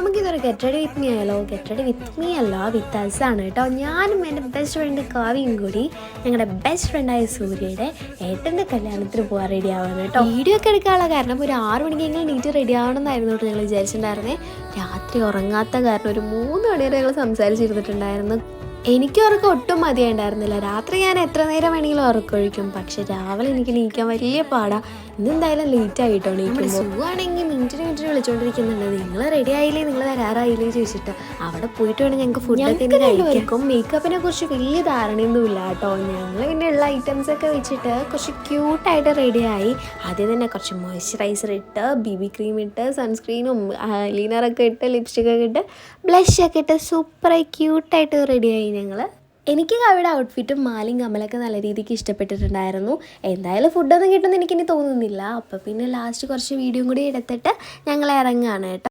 നമുക്കിതൊരു get ready with me ആയാലോ? Get ready with me അല്ല, വിത്ത് അസ് ആണ് കേട്ടോ. ഞാനും എൻ്റെ ബെസ്റ്റ് ഫ്രണ്ട് കാവ്യയും കൂടി ഞങ്ങളുടെ ബെസ്റ്റ് ഫ്രണ്ടായ സൂര്യയുടെ ഏട്ടൻ്റെ കല്യാണത്തിന് പോകാൻ റെഡി ആവാണ് കേട്ടോ. വീഡിയോ ഒക്കെ എടുക്കാനുള്ള കാരണം ഒരു 6 മണിക്കെങ്കിലും നീറ്റ് റെഡി ആവണമെന്നായിരുന്നു കേട്ടോ ഞങ്ങൾ വിചാരിച്ചിട്ടുണ്ടായിരുന്നേ. രാത്രി ഉറങ്ങാത്ത കാരണം ഒരു 3 മണി വരെ ഞങ്ങൾ സംസാരിച്ചിരുന്നിട്ടുണ്ടായിരുന്നു. എനിക്ക് ഉറക്കം ഒട്ടും മതിയായിട്ടുണ്ടായിരുന്നില്ല. രാത്രി ഞാൻ എത്ര നേരം വേണമെങ്കിലും ഉറക്കമൊഴിക്കും, പക്ഷെ രാവിലെ എനിക്ക് നീക്കാൻ വലിയ പാടാ. ഇന്നെന്തായാലും ലേറ്റ് ആയിട്ടോ നീക്കുമ്പോൾ. സുഖമാണെങ്കിൽ മിനിറ്റിന് വിളിച്ചുകൊണ്ടിരിക്കുന്നുണ്ട്, നിങ്ങൾ റെഡി ആയില്ലേ, നിങ്ങൾ വരാറായില്ലേ ചോദിച്ചിട്ട്. അവിടെ പോയിട്ട് വേണം ഞങ്ങൾക്ക് ഫുഡൊക്കെ കഴിക്കും. മേക്കപ്പിനെ കുറിച്ച് വലിയ ധാരണയൊന്നുമില്ല കേട്ടോ. ഞങ്ങൾ പിന്നെ ഉള്ള ഐറ്റംസ് ഒക്കെ വെച്ചിട്ട് കുറച്ച് ക്യൂട്ടായിട്ട് റെഡിയായി. ആദ്യം തന്നെ കുറച്ച് മോയ്സ്ചറൈസർ ഇട്ട്, BB ക്രീം ഇട്ട്, സൺസ്ക്രീനും ലീനറൊക്കെ ഇട്ട്, ലിപ്സ്റ്റിക്കൊക്കെ ഇട്ട്, ബ്ലഷൊക്കെ ഇട്ട് സൂപ്പറായി ക്യൂട്ടായിട്ട് റെഡിയായി ഞങ്ങൾ. എനിക്ക് കാവ്യയുടെ ഔട്ട്ഫിറ്റും മാലയും കമ്മലൊക്കെ നല്ല രീതിക്ക് ഇഷ്ടപ്പെട്ടിട്ടുണ്ടായിരുന്നു. എന്തായാലും ഫുഡൊന്നും കിട്ടുമെന്ന് എനിക്കിനി തോന്നുന്നില്ല. അപ്പോൾ പിന്നെ ലാസ്റ്റ് കുറച്ച് വീഡിയോ കൂടി എടുത്തിട്ട് ഞങ്ങൾ ഇറങ്ങുകയാണ് കേട്ടോ.